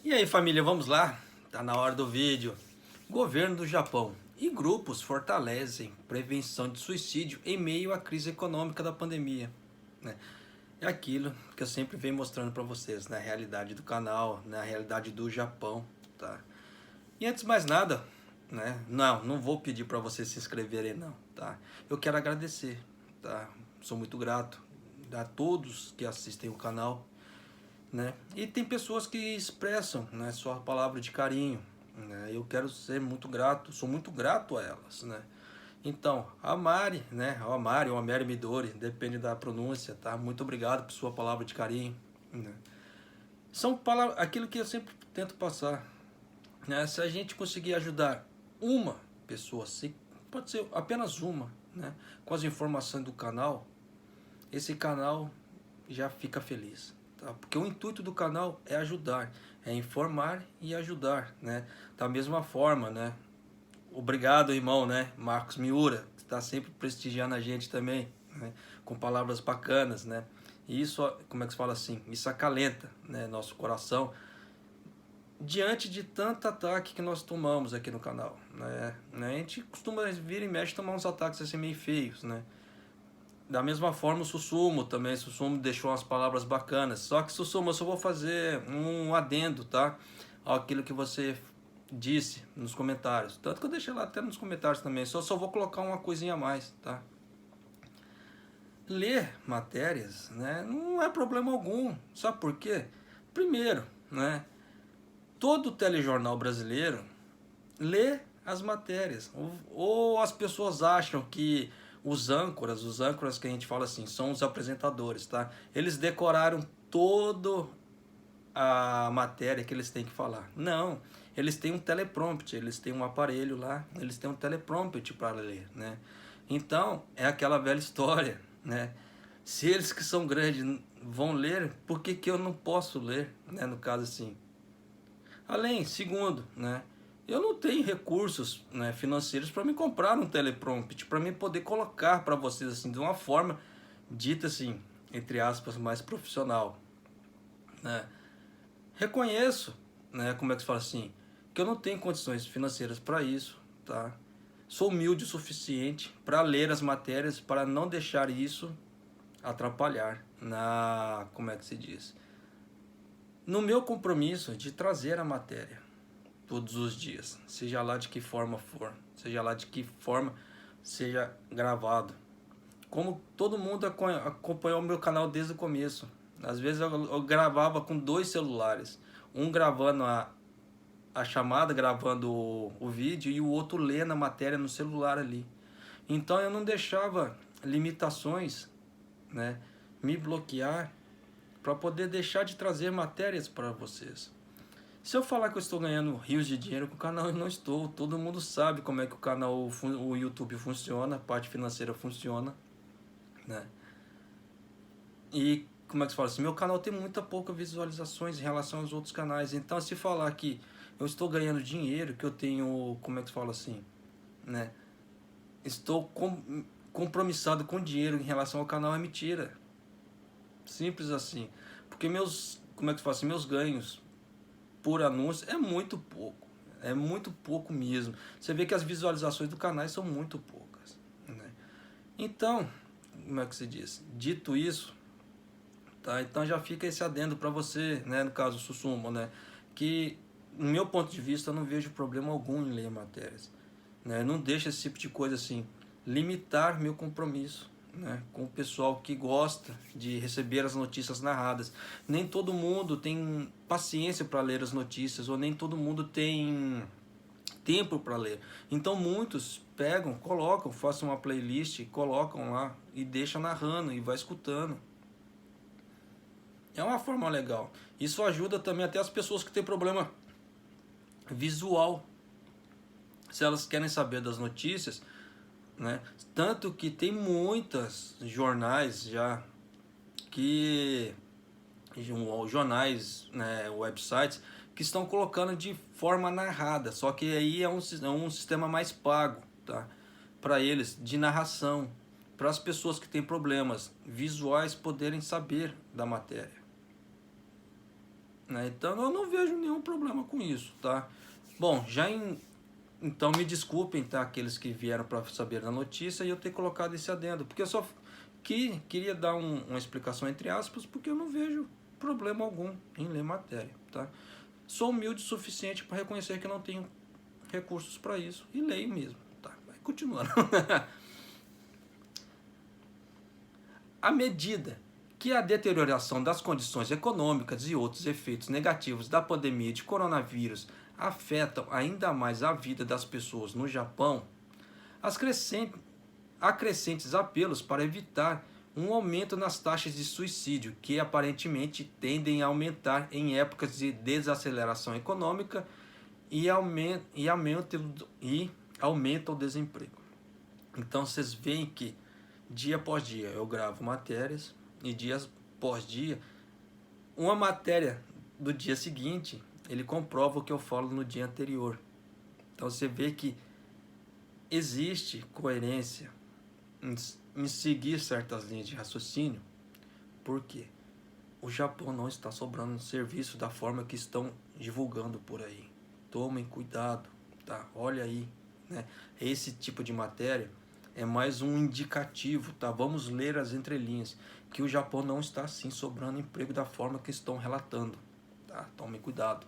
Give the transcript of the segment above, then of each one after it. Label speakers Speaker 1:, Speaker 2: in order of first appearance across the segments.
Speaker 1: E aí, família, vamos lá? Tá na hora do vídeo. Governo do Japão e grupos fortalecem prevenção de suicídio em meio à crise econômica da pandemia, né? É aquilo que eu sempre venho mostrando para vocês, na realidade do canal, na realidade do Japão, tá? E antes de mais nada, né? Não vou pedir para vocês se inscreverem não, tá? Eu quero agradecer, tá? Sou muito grato a todos que assistem o canal, né? E tem pessoas que expressam, né, sua palavra de carinho, né? Eu quero ser muito grato, sou muito grato a elas, né? Então, a Mari, né? A Mari ou a Mary Midori, depende da pronúncia, tá? Muito obrigado por sua palavra de carinho, né? São palavras, aquilo que eu sempre tento passar, né? Se a gente conseguir ajudar uma pessoa, se pode ser apenas uma, né? Com as informações do canal, esse canal já fica feliz, tá? Porque o intuito do canal é ajudar, é informar e ajudar, né? Da mesma forma, né? Obrigado, irmão, né? Marcos Miura, que está sempre prestigiando a gente também, né? Com palavras bacanas, né? E isso, como é que se fala assim? Isso acalenta, né? Nosso coração diante de tanto ataque que nós tomamos aqui no canal, né? A gente costuma vir e mexe tomar uns ataques assim meio feios, né? Da mesma forma o Sussumo também, o Sussumo deixou umas palavras bacanas. Só que Sussumo, eu só vou fazer um adendo, tá? Aquilo que você disse nos comentários. Tanto que eu deixei lá até nos comentários também. Só vou colocar uma coisinha a mais, tá? Ler matérias, né? Não é problema algum. Sabe por quê? Primeiro, né? Todo telejornal brasileiro lê as matérias. Ou as pessoas acham que os âncoras que a gente fala assim, são os apresentadores, tá? Eles decoraram todo a matéria que eles têm que falar. Não, eles têm um teleprompter, eles têm um aparelho lá, eles têm um teleprompter para ler, né? Então, é aquela velha história, né? Se eles que são grandes vão ler, por que que eu não posso ler, né? No caso assim. Além, segundo, né? Eu não tenho recursos, né, financeiros para me comprar um teleprompter, para mim poder colocar para vocês assim de uma forma dita assim, entre aspas, mais profissional, né? Reconheço, né, como é que se fala assim, que eu não tenho condições financeiras para isso, tá? Sou humilde o suficiente para ler as matérias, para não deixar isso atrapalhar na, como é que se diz, no meu compromisso de trazer a matéria todos os dias, seja lá de que forma for, seja lá de que forma seja gravado. Como todo mundo acompanhou o meu canal desde o começo, às vezes eu gravava com dois celulares, um gravando a chamada, gravando o vídeo, e o outro lendo a matéria no celular ali. Então eu não deixava limitações, né, me bloquear para poder deixar de trazer matérias para vocês. Se eu falar que eu estou ganhando rios de dinheiro com o canal, eu não estou. Todo mundo sabe como é que o canal, o YouTube funciona, a parte financeira funciona, né? E como é que se fala assim? Meu canal tem muita pouca visualizações em relação aos outros canais. Então, se falar que eu estou ganhando dinheiro, que eu tenho, como é que se fala assim, né? Estou compromissado com dinheiro em relação ao canal, é mentira. Simples assim. Porque meus, como é que se fala assim? Meus ganhos por anúncio é muito pouco. É muito pouco mesmo. Você vê que as visualizações do canal são muito poucas, né? Então, como é que se diz? Dito isso, tá? Então já fica esse adendo para você, né? No caso, Sussumo, né? Que, no meu ponto de vista, eu não vejo problema algum em ler matérias, né? Não deixa esse tipo de coisa assim limitar meu compromisso, né, com o pessoal que gosta de receber as notícias narradas. Nem todo mundo tem paciência para ler as notícias, ou nem todo mundo tem tempo para ler. Então muitos pegam, colocam, façam uma playlist, colocam lá e deixam narrando e vai escutando. É uma forma legal. Isso ajuda também até as pessoas que têm problema visual. Se elas querem saber das notícias, né? Tanto que tem muitas jornais já que jornais, né, websites que estão colocando de forma narrada, só que aí é um sistema mais pago, tá? Para eles de narração, para as pessoas que têm problemas visuais poderem saber da matéria. né? Então eu não vejo nenhum problema com isso, tá? Bom, então me desculpem, tá? Aqueles que vieram para saber da notícia e eu ter colocado esse adendo, porque eu só queria dar uma explicação entre aspas, porque eu não vejo problema algum em ler matéria, tá? Sou humilde o suficiente para reconhecer que eu não tenho recursos para isso e leio mesmo, tá? Vai continuando. À medida que a deterioração das condições econômicas e outros efeitos negativos da pandemia de coronavírus afetam ainda mais a vida das pessoas no Japão, há crescentes apelos para evitar um aumento nas taxas de suicídio, que aparentemente tendem a aumentar em épocas de desaceleração econômica e aumenta o desemprego. Então vocês veem que dia após dia eu gravo matérias e dias após dia, uma matéria do dia seguinte, ele comprova o que eu falo no dia anterior. Então você vê que existe coerência em seguir certas linhas de raciocínio. Por quê? O Japão não está sobrando serviço da forma que estão divulgando por aí. Tomem cuidado, tá? Olha aí, né? Esse tipo de matéria é mais um indicativo, tá? Vamos ler as entrelinhas, que o Japão não está assim sobrando emprego da forma que estão relatando, tá? Tomem cuidado.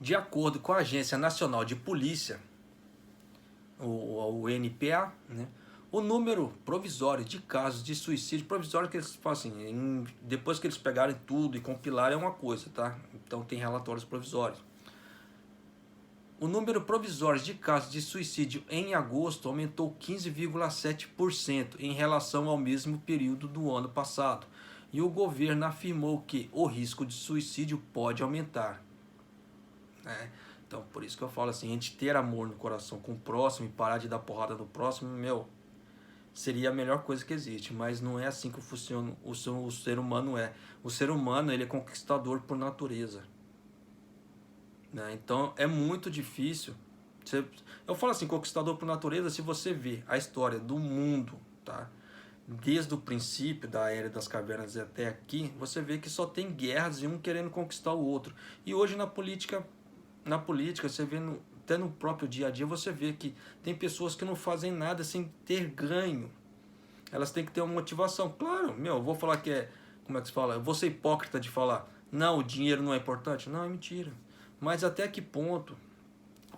Speaker 1: De acordo com a Agência Nacional de Polícia, o NPA, né? O número provisório de casos de suicídio, provisório que eles falam assim, depois que eles pegarem tudo e compilarem é uma coisa, tá? Então tem relatórios provisórios. O número provisório de casos de suicídio em agosto aumentou 15,7% em relação ao mesmo período do ano passado. E o governo afirmou que o risco de suicídio pode aumentar, né? Então, por isso que eu falo assim, a gente ter amor no coração com o próximo e parar de dar porrada no próximo, seria a melhor coisa que existe. Mas não é assim que funciona o ser humano é. O ser humano, ele é conquistador por natureza, né? Então é muito difícil. Eu falo assim, conquistador por natureza, se você vê a história do mundo, tá? Desde o princípio da Era das Cavernas até aqui, você vê que só tem guerras e um querendo conquistar o outro. E hoje na política você vê até no próprio dia a dia, você vê que tem pessoas que não fazem nada sem ter ganho. Elas têm que ter uma motivação. Claro, eu vou falar que como é que se fala? Eu vou ser hipócrita de falar, não, o dinheiro não é importante. Não, é mentira. Mas até que ponto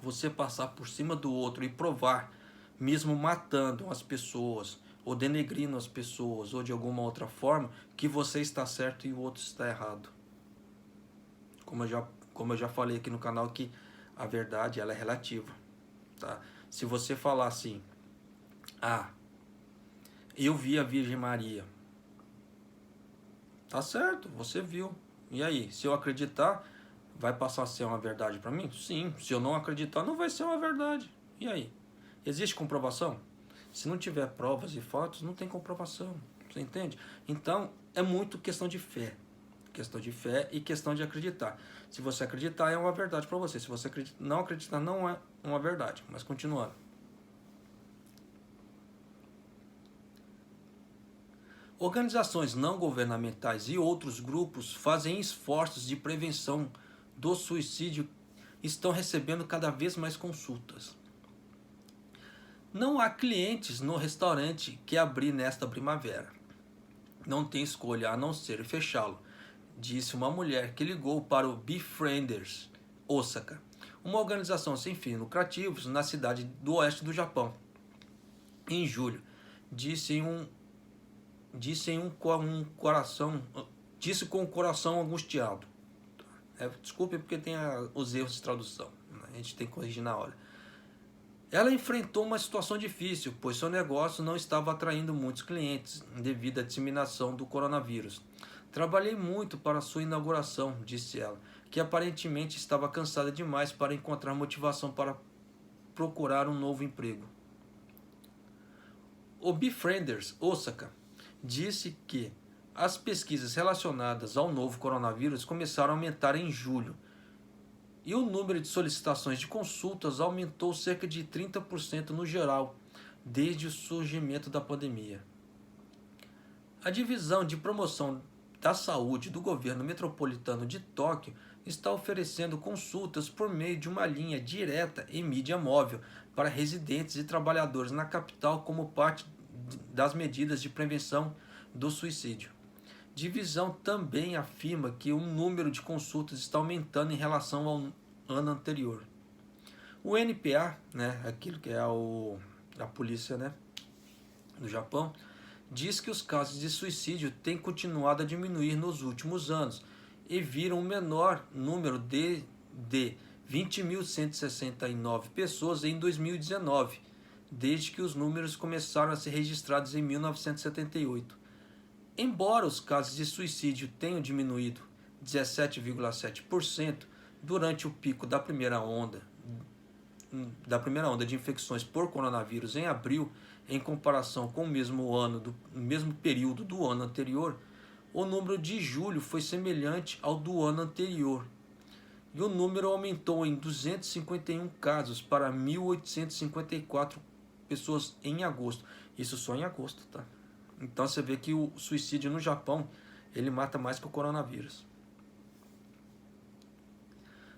Speaker 1: você passar por cima do outro e provar, mesmo matando as pessoas, ou denegrindo as pessoas, ou de alguma outra forma, que você está certo e o outro está errado. Como eu já falei aqui no canal, que a verdade ela é relativa, tá? Se você falar assim, eu vi a Virgem Maria, tá certo, você viu. E aí, se eu acreditar, vai passar a ser uma verdade para mim? Sim. Se eu não acreditar, não vai ser uma verdade. E aí? Existe comprovação? Se não tiver provas e fatos, não tem comprovação. Você entende? Então, é muito questão de fé. Questão de fé e questão de acreditar. Se você acreditar, é uma verdade para você. Se você não acreditar, não é uma verdade. Mas continuando. Organizações não governamentais e outros grupos fazem esforços de prevenção do suicídio, estão recebendo cada vez mais consultas. Não há clientes no restaurante que abrir nesta primavera. Não tem escolha a não ser fechá-lo, disse uma mulher que ligou para o Befrienders Osaka, uma organização sem fins lucrativos na cidade do oeste do Japão. Em julho, disse com o coração angustiado. Desculpe porque tem os erros de tradução, a gente tem que corrigir na hora. Ela enfrentou uma situação difícil, pois seu negócio não estava atraindo muitos clientes devido à disseminação do coronavírus. Trabalhei muito para sua inauguração, disse ela, que aparentemente estava cansada demais para encontrar motivação para procurar um novo emprego. O Befrienders Osaka disse que as pesquisas relacionadas ao novo coronavírus começaram a aumentar em julho e o número de solicitações de consultas aumentou cerca de 30% no geral desde o surgimento da pandemia. A divisão de promoção da Saúde do governo metropolitano de Tóquio está oferecendo consultas por meio de uma linha direta em mídia móvel para residentes e trabalhadores na capital como parte das medidas de prevenção do suicídio. Divisão também afirma que o número de consultas está aumentando em relação ao ano anterior. O NPA, né, aquilo que é a polícia, né, do Japão, diz que os casos de suicídio têm continuado a diminuir nos últimos anos e viram um menor número de 20.169 pessoas em 2019, desde que os números começaram a ser registrados em 1978. Embora os casos de suicídio tenham diminuído 17,7% durante o pico da primeira onda de infecções por coronavírus em abril, em comparação com o mesmo período do ano anterior, o número de julho foi semelhante ao do ano anterior. E o número aumentou em 251 casos para 1.854 pessoas em agosto. Isso só em agosto, tá? Então você vê que o suicídio no Japão, ele mata mais que o coronavírus.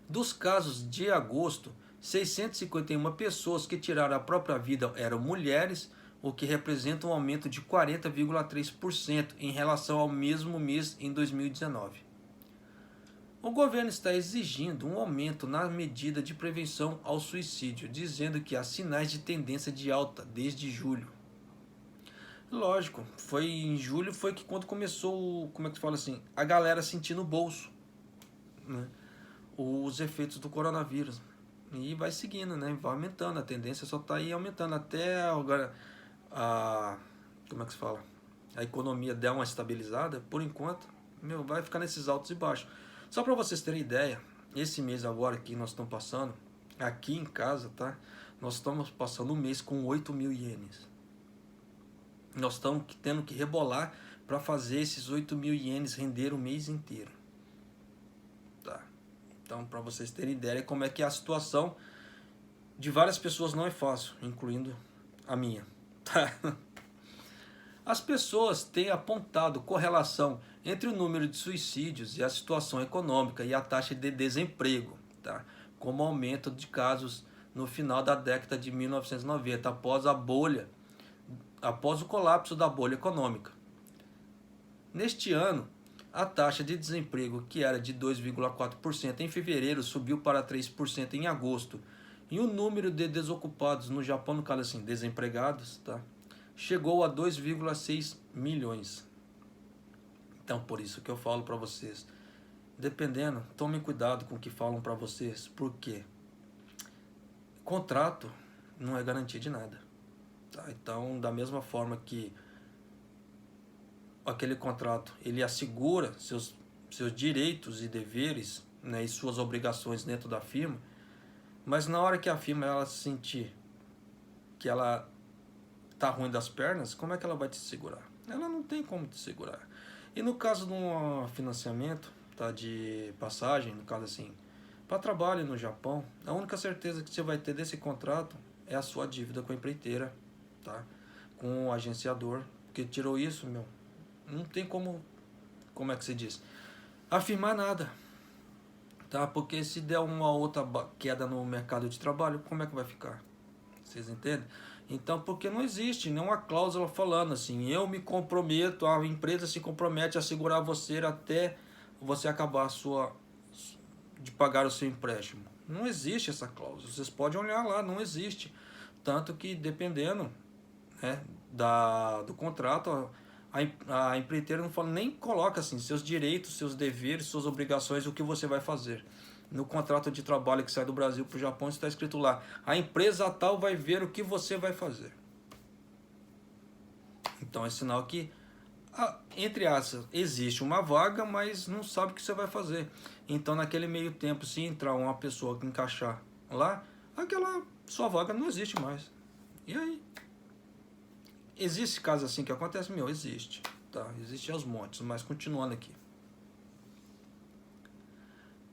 Speaker 1: Dos casos de agosto, 651 pessoas que tiraram a própria vida eram mulheres, o que representa um aumento de 40,3% em relação ao mesmo mês em 2019. O governo está exigindo um aumento na medida de prevenção ao suicídio, dizendo que há sinais de tendência de alta desde julho. Lógico, foi em julho foi que quando começou, como é que se fala assim, a galera sentir no bolso, né, os efeitos do coronavírus. E vai seguindo, né, vai aumentando, a tendência só está aí aumentando até agora como é que se fala? A economia der uma estabilizada, por enquanto, vai ficar nesses altos e baixos. Só para vocês terem ideia, esse mês agora que nós estamos passando, aqui em casa, tá? Nós estamos passando um mês com 8.000 ienes. Nós estamos tendo que rebolar para fazer esses 8.000 ienes render o mês inteiro. Tá? Então, para vocês terem ideia como é que é a situação de várias pessoas não é fácil, incluindo a minha. Tá? As pessoas têm apontado correlação entre o número de suicídios e a situação econômica e a taxa de desemprego, tá? Como aumento de casos no final da década de 1990, após o colapso da bolha econômica. Neste ano, a taxa de desemprego, que era de 2,4% em fevereiro, subiu para 3% em agosto. E o número de desocupados no Japão, no caso assim, desempregados, tá, chegou a 2,6 milhões. Então, por isso que eu falo para vocês, dependendo, tomem cuidado com o que falam para vocês, porque contrato não é garantia de nada. Tá? Então, da mesma forma que aquele contrato ele assegura seus direitos e deveres, né, e suas obrigações dentro da firma, mas na hora que a firma ela sentir que ela tá ruim das pernas, como é que ela vai te segurar? Ela não tem como te segurar. E no caso de um financiamento, tá, de passagem, no caso assim, para trabalho no Japão, a única certeza que você vai ter desse contrato é a sua dívida com a empreiteira, tá? Com o agenciador, porque tirou isso, não tem como é que se diz? Afirmar nada, tá? Porque se der uma outra queda no mercado de trabalho, como é que vai ficar? Vocês entendem? Então, porque não existe nenhuma cláusula falando assim, eu me comprometo, a empresa se compromete a segurar você até você acabar de pagar o seu empréstimo. Não existe essa cláusula. Vocês podem olhar lá, não existe. Tanto que, dependendo, né, do contrato, a empreiteira não fala, nem coloca assim, seus direitos, seus deveres, suas obrigações, o que você vai fazer. No contrato de trabalho que sai do Brasil para o Japão está escrito lá, a empresa tal vai ver o que você vai fazer. Então é sinal que, entre aspas, existe uma vaga, mas não sabe o que você vai fazer. Então naquele meio tempo, se entrar uma pessoa que encaixar lá, aquela sua vaga não existe mais. E aí? Existe caso assim que acontece? Existe. Tá? Existe aos montes, mas continuando aqui.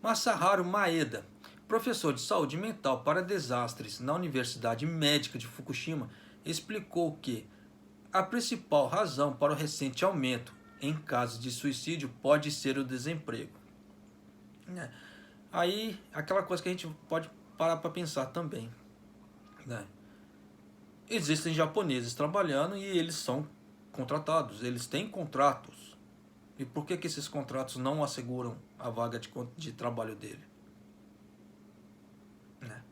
Speaker 1: Masaharu Maeda, professor de saúde mental para desastres na Universidade Médica de Fukushima, explicou que a principal razão para o recente aumento em caso de suicídio pode ser o desemprego. Né? Aí, aquela coisa que a gente pode parar para pensar também. Né? Existem japoneses trabalhando e eles são contratados, eles têm contratos. E por que esses contratos não asseguram a vaga de trabalho dele? Né?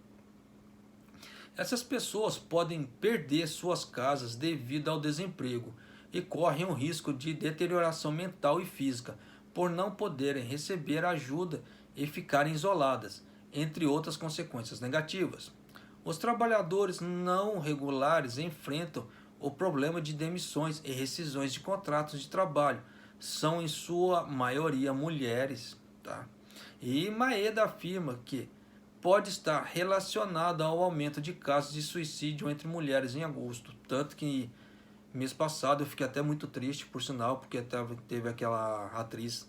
Speaker 1: Essas pessoas podem perder suas casas devido ao desemprego e correm o risco de deterioração mental e física por não poderem receber ajuda e ficarem isoladas, entre outras consequências negativas. Os trabalhadores não regulares enfrentam o problema de demissões e rescisões de contratos de trabalho. São em sua maioria mulheres. Tá? E Maeda afirma que pode estar relacionado ao aumento de casos de suicídio entre mulheres em agosto. Tanto que mês passado eu fiquei até muito triste, por sinal, porque teve aquela atriz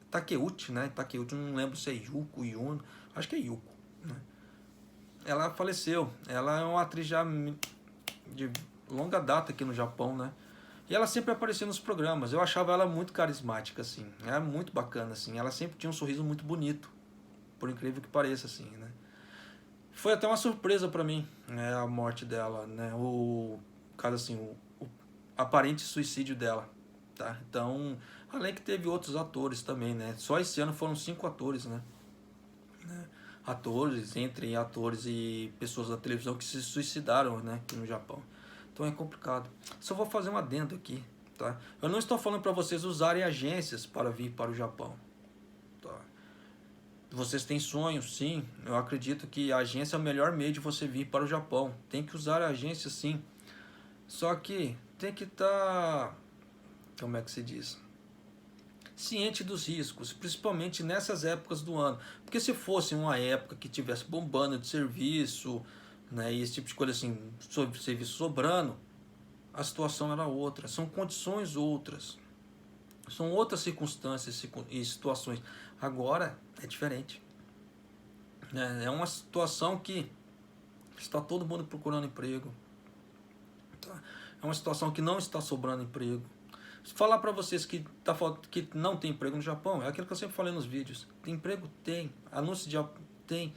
Speaker 1: Takeuchi, né? Takeuchi, não lembro se é Yuko, Yuno, acho que é Yuko, né? Ela faleceu. Ela é uma atriz já de longa data aqui no Japão, né? E ela sempre aparecia nos programas. Eu achava ela muito carismática, assim. Era muito bacana, assim. Ela sempre tinha um sorriso muito bonito, por incrível que pareça, assim, né? Foi até uma surpresa para mim, né, a morte dela, né? O caso assim, o aparente suicídio dela, tá? Então, além que teve outros atores também, né? Só esse ano foram 5 atores, né? Atores, entre atores e pessoas da televisão que se suicidaram, né, aqui no Japão. Então é complicado. Só vou fazer um adendo aqui, tá? Eu não estou falando para vocês usarem agências para vir para o Japão, tá? Vocês têm sonhos, sim. Eu acredito que a agência é o melhor meio de você vir para o Japão. Tem que usar a agência, sim. Só que tem que estar, como é que se diz? Ciente dos riscos, principalmente nessas épocas do ano. Porque se fosse uma época que tivesse bombando de serviço, né, e esse tipo de coisa assim, serviço sobrando, a situação era outra. São condições outras. São outras circunstâncias e situações. Agora é diferente. É uma situação que está todo mundo procurando emprego. É uma situação que não está sobrando emprego. Se falar para vocês que não tem emprego no Japão, é aquilo que eu sempre falei nos vídeos. Tem emprego? Tem. Anúncio de tem.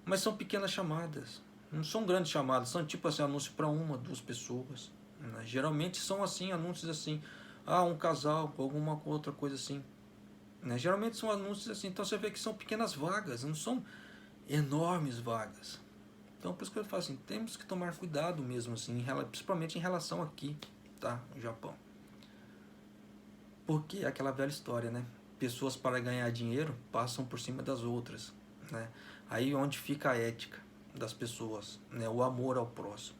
Speaker 1: Mas são pequenas chamadas. Não são grandes chamadas. São tipo assim, anúncio para 1, 2 pessoas. Né? Geralmente são assim, anúncios assim. Um casal, alguma outra coisa assim. Né? Geralmente são anúncios assim. Então você vê que são pequenas vagas. Não são enormes vagas. Então por isso que eu falo assim, temos que tomar cuidado mesmo assim, principalmente em relação aqui, tá? No Japão. Porque é aquela velha história, né? Pessoas para ganhar dinheiro passam por cima das outras, né? Aí onde fica a ética das pessoas, né? O amor ao próximo,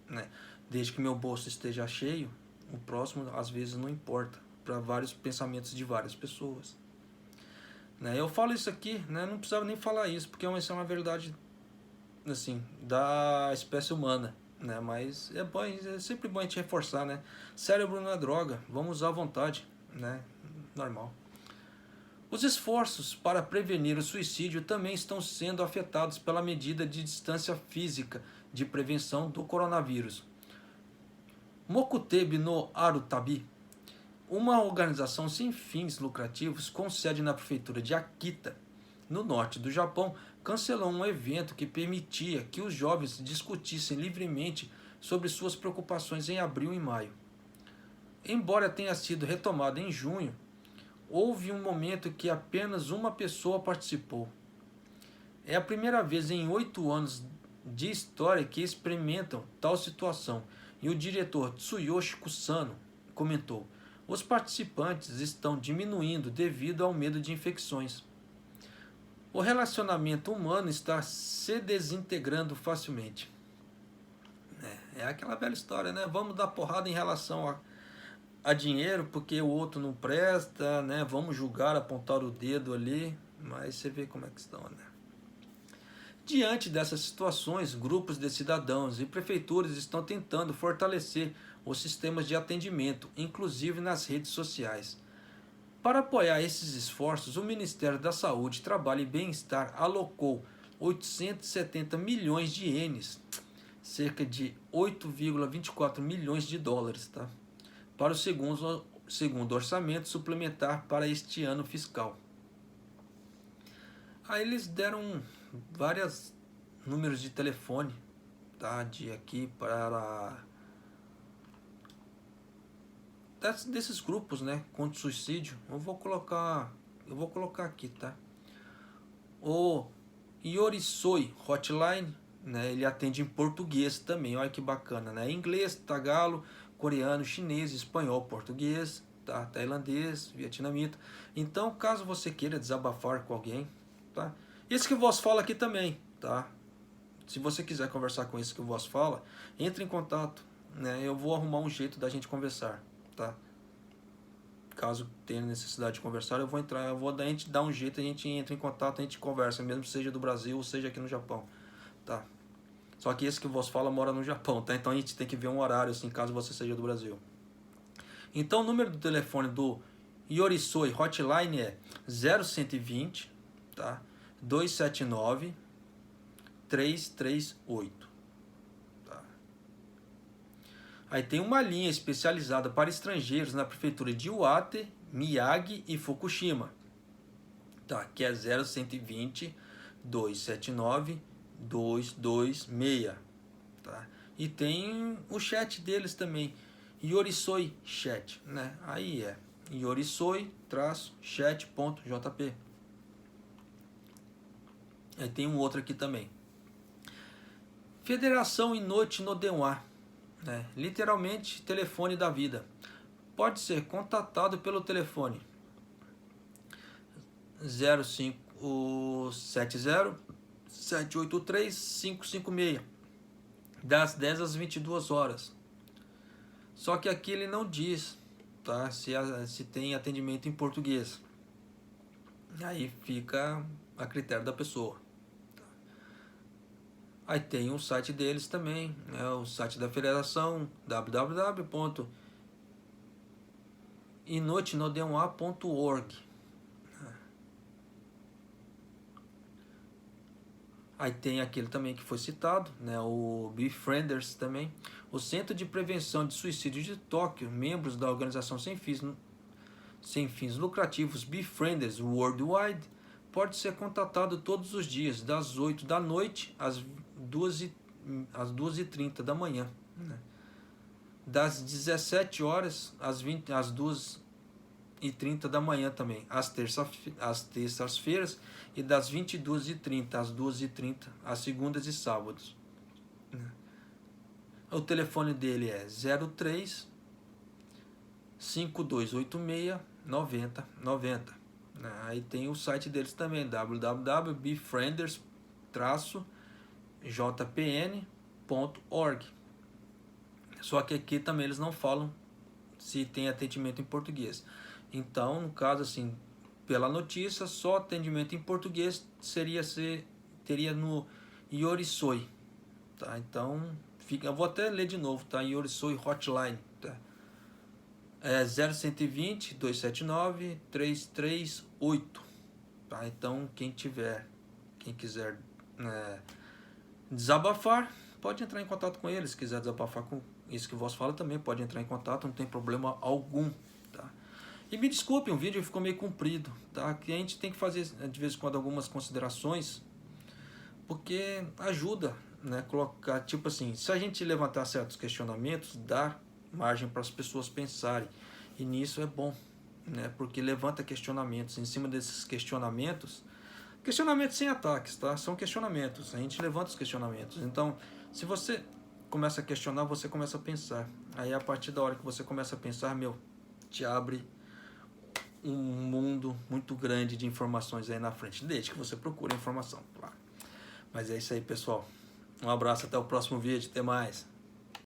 Speaker 1: né? Desde que meu bolso esteja cheio, o próximo às vezes não importa, para vários pensamentos de várias pessoas, né? Eu falo isso aqui, né? Não precisava nem falar isso, porque isso é uma verdade, assim, da espécie humana, né? Mas é bom, é sempre bom a gente reforçar, né? Cérebro não é droga, vamos usar à vontade, né? Normal. Os esforços para prevenir o suicídio também estão sendo afetados pela medida de distância física de prevenção do coronavírus. Mokutebi no Arutabi, uma organização sem fins lucrativos com sede na prefeitura de Akita, no norte do Japão, cancelou um evento que permitia que os jovens discutissem livremente sobre suas preocupações em abril e maio. Embora tenha sido retomado em junho, houve um momento que apenas uma pessoa participou. É a primeira vez em 8 anos de história que experimentam tal situação, e o diretor Tsuyoshi Kusano comentou: os participantes estão diminuindo devido ao medo de infecções. O relacionamento humano está se desintegrando facilmente. É aquela velha história, né? Vamos dar porrada em relação a dinheiro porque o outro não presta, né? Vamos julgar, apontar o dedo ali, mas você vê como é que estão, né? Diante dessas situações, grupos de cidadãos e prefeituras estão tentando fortalecer os sistemas de atendimento, inclusive nas redes sociais. Para apoiar esses esforços, o Ministério da Saúde, Trabalho e Bem-Estar alocou 870 milhões de ienes, cerca de 8,24 milhões de dólares, tá? para o segundo orçamento suplementar para este ano fiscal. Aí eles deram vários números de telefone, tá? De aqui para desses grupos, né, contra o suicídio. Eu vou colocar aqui, tá? O Yorisoi Hotline, né, ele atende em português também, olha que bacana, né? Inglês, tagalo, coreano, chinês, espanhol, português, tá? Tailandês, vietnamita. Então, caso você queira desabafar com alguém, tá? Esse que eu vos falo aqui também, tá? Se você quiser conversar com esse que eu vos falo, entre em contato, né? Eu vou arrumar um jeito da gente conversar, tá? Caso tenha necessidade de conversar, a gente dá um jeito, a gente entra em contato, a gente conversa, mesmo seja do Brasil ou seja aqui no Japão, tá? Só que esse que eu vos falo mora no Japão, tá? Então a gente tem que ver um horário, assim, caso você seja do Brasil. Então o número do telefone do Yorisoi Hotline é 0120, tá? 279 338. Tá? Aí tem uma linha especializada para estrangeiros na prefeitura de Iwate, Miyagi e Fukushima, tá? Que é 0120 279 226, tá? E tem o chat deles também, Yorisoi Chat, né? Aí é yorisoi-chat.jp. Aí tem um outro aqui também. Federação Inote no Denwa, né? Literalmente telefone da vida. Pode ser contatado pelo telefone 0570 783 556 das 10 às 22 horas. Só que aqui ele não diz, tá? Se tem atendimento em português. Aí fica a critério da pessoa. Aí tem o site deles também, né? O site da federação, www.inotinodenwa.org. Aí tem aquele também que foi citado, né? O Befrienders também. O Centro de Prevenção de Suicídio de Tóquio, membros da organização sem fins lucrativos Befrienders Worldwide, pode ser contatado todos os dias, das 8 da noite às 2h30 da manhã, né? Das 17 horas às 2h30 da manhã também, às terças-feiras, e das 22h30 às 2h30, às segundas e sábados, né? O telefone dele é 03 5286 9090. Aí tem o site deles também, www.befrienders-jpn.org. Só que aqui também eles não falam se tem atendimento em português. Então, no caso assim, pela notícia, só atendimento em português teria no Yorisoi, tá? Então, eu vou até ler de novo, tá? Yorisoi Hotline, tá? É 0120 279 338, tá? Então, quem quiser desabafar, pode entrar em contato com eles. Se quiser desabafar com isso que vos fala também, pode entrar em contato, não tem problema algum, tá? E me desculpe, o vídeo ficou meio comprido, tá? Que a gente tem que fazer de vez em quando algumas considerações, porque ajuda, né? Colocar, tipo assim, se a gente levantar certos questionamentos, dá margem para as pessoas pensarem, e nisso é bom, né? Porque levanta questionamentos. Em cima desses questionamentos sem ataques, tá? São questionamentos, a gente levanta os questionamentos. Então, se você começa a questionar, você começa a pensar. Aí, a partir da hora que você começa a pensar, te abre um mundo muito grande de informações aí na frente, desde que você procure informação, claro. Mas é isso aí, pessoal. Um abraço, até o próximo vídeo, até mais.